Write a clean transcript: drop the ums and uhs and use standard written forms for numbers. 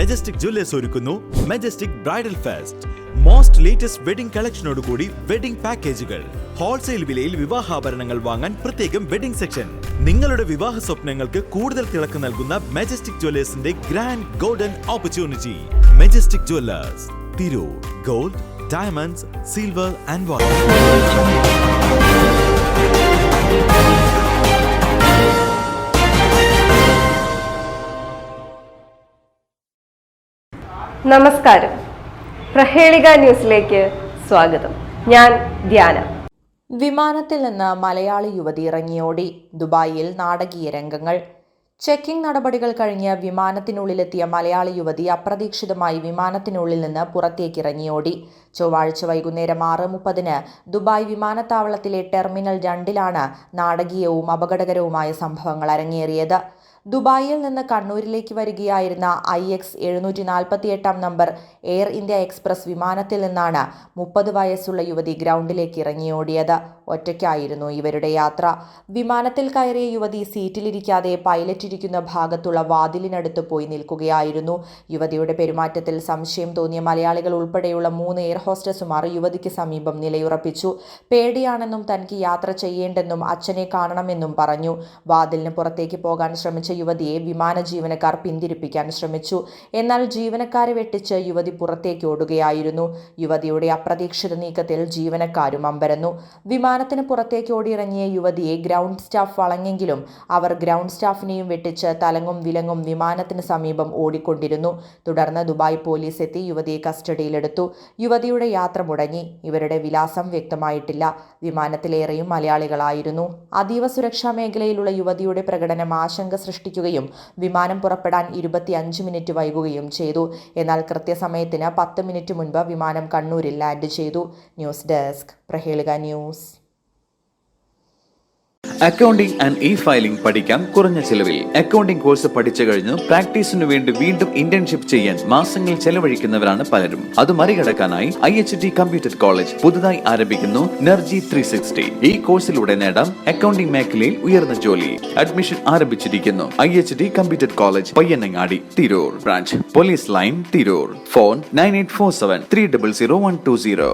Majestic Jewellers ഒരുക്കുന്നു Majestic bridal fest. Most latest wedding കളക്ഷനോടുകൂടി wedding പാക്കേജുകൾ. ഹോൾസെയിൽ വിലയിൽ വിവാഹാഭരണങ്ങൾ വാങ്ങാൻ പ്രത്യേകം വെഡിംഗ് സെക്ഷൻ. നിങ്ങളുടെ വിവാഹ സ്വപ്നങ്ങൾക്ക് കൂടുതൽ തിളക്കം നൽകുന്ന മെജസ്റ്റിക് ജ്വല്ലേഴ്സിന്റെ grand golden opportunity. Majestic Jewellers, Tirur. Gold, diamonds, silver and water. നമസ്കാരം, പ്രഹേളിക ന്യൂസിലേക്ക് സ്വാഗതം. ഞാൻ ധ്യാന. വിമാനത്തിൽ നിന്ന് മലയാളി യുവതി ഇറങ്ങിയോടി. ദുബായിൽ നാടകീയ രംഗങ്ങൾ. ചെക്കിംഗ് നടപടികൾ കഴിഞ്ഞ് വിമാനത്തിനുള്ളിലെത്തിയ മലയാളി യുവതി അപ്രതീക്ഷിതമായി വിമാനത്തിനുള്ളിൽ നിന്ന് പുറത്തേക്ക് ഇറങ്ങിയോടി. ചൊവ്വാഴ്ച വൈകുന്നേരം 6:30 ദുബായ് വിമാനത്താവളത്തിലെ ടെർമിനൽ 2-ലാണ് നാടകീയവും അപകടകരവുമായ സംഭവങ്ങൾ അരങ്ങേറിയത്. ദുബായിൽ നിന്ന് കണ്ണൂരിലേക്ക് വരികയായിരുന്ന IX 748 number air India express വിമാനത്തിൽ നിന്നാണ് 30 വയസ്സുള്ള യുവതി ഗ്രൗണ്ടിലേക്ക് ഇറങ്ങിയോടിയത്. ഒറ്റയ്ക്കായിരുന്നു ഇവരുടെ യാത്ര. വിമാനത്തിൽ കയറിയ യുവതി സീറ്റിലിരിക്കാതെ പൈലറ്റ് ഇരിക്കുന്ന ഭാഗത്തുള്ള വാതിലിനടുത്ത് പോയി നിൽക്കുകയായിരുന്നു. യുവതിയുടെ പെരുമാറ്റത്തിൽ സംശയം തോന്നിയ മലയാളികൾ ഉൾപ്പെടെയുള്ള 3 എയർ ഹോസ്റ്റസുമാർ യുവതിക്ക് സമീപം നിലയുറപ്പിച്ചു. പേടിയാണെന്നും തനിക്ക് യാത്ര ചെയ്യേണ്ടെന്നും അച്ഛനെ കാണണമെന്നും പറഞ്ഞു. വാതിലിന് പുറത്തേക്ക് പോകാൻ ശ്രമിച്ച യുവതിയെ വിമാന ജീവനക്കാർ പിന്തിരിപ്പിക്കാൻ ശ്രമിച്ചു. എന്നാൽ ജീവനക്കാരെ വെട്ടിച്ച് യുവതി പുറത്തേക്ക് ഓടുകയായിരുന്നു. യുവതിയുടെ അപ്രതീക്ഷിത നീക്കത്തിൽ ജീവനക്കാരും അമ്പരന്നു. വിമാനത്തിന് പുറത്തേക്ക് ഓടിയിറങ്ങിയ യുവതിയെ ഗ്രൗണ്ട് സ്റ്റാഫ് വളഞ്ഞെങ്കിലും അവർ ഗ്രൗണ്ട് സ്റ്റാഫിനെയും വെട്ടിച്ച് തലങ്ങും വിലങ്ങും വിമാനത്തിന് സമീപം ഓടിക്കൊണ്ടിരുന്നു. തുടർന്ന് ദുബായ് പോലീസ് എത്തി യുവതിയെ കസ്റ്റഡിയിലെടുത്തു. യുവതിയുടെ യാത്ര മുടങ്ങി. ഇവരുടെ വിലാസം വ്യക്തമായിട്ടില്ല. വിമാനത്തിലേറെയും മലയാളികളായിരുന്നു. അതീവ സുരക്ഷാ മേഖലയിലുള്ള യുവതിയുടെ പ്രകടനം ആശങ്ക സൃഷ്ടിക്കുകയും വിമാനം പുറപ്പെടാൻ 25 മിനിറ്റ് വൈകുകയും ചെയ്തു. എന്നാൽ കൃത്യസമയത്തിന് 10 മിനിറ്റ് മുൻപ് വിമാനം കണ്ണൂരിൽ ലാൻഡ് ചെയ്തു. News desk, Prahelika news. Accounting and e-filing പഠിക്കാം കുറഞ്ഞ ചിലവിൽ. അക്കൗണ്ടിംഗ് കോഴ്സ് പഠിച്ചു കഴിഞ്ഞ് പ്രാക്ടീസിനു വേണ്ടി വീണ്ടും ഇന്റേൺഷിപ്പ് ചെയ്യാൻ മാസങ്ങൾ ചെലവഴിക്കുന്നവരാണ് പലരും. അത് മറികടക്കാനായി IHT കമ്പ്യൂട്ടർ കോളേജ് പുതുതായി ആരംഭിക്കുന്നു നെർജി 360. ഈ കോഴ്സിലൂടെ നേടാം അക്കൗണ്ടിംഗ് മേഖലയിൽ ഉയർന്ന ജോലി. അഡ്മിഷൻ ആരംഭിച്ചിരിക്കുന്നു. IHT computer college, Payyanangadi, Tirur. Branch police line, Tirur. Phone 9847 300 120.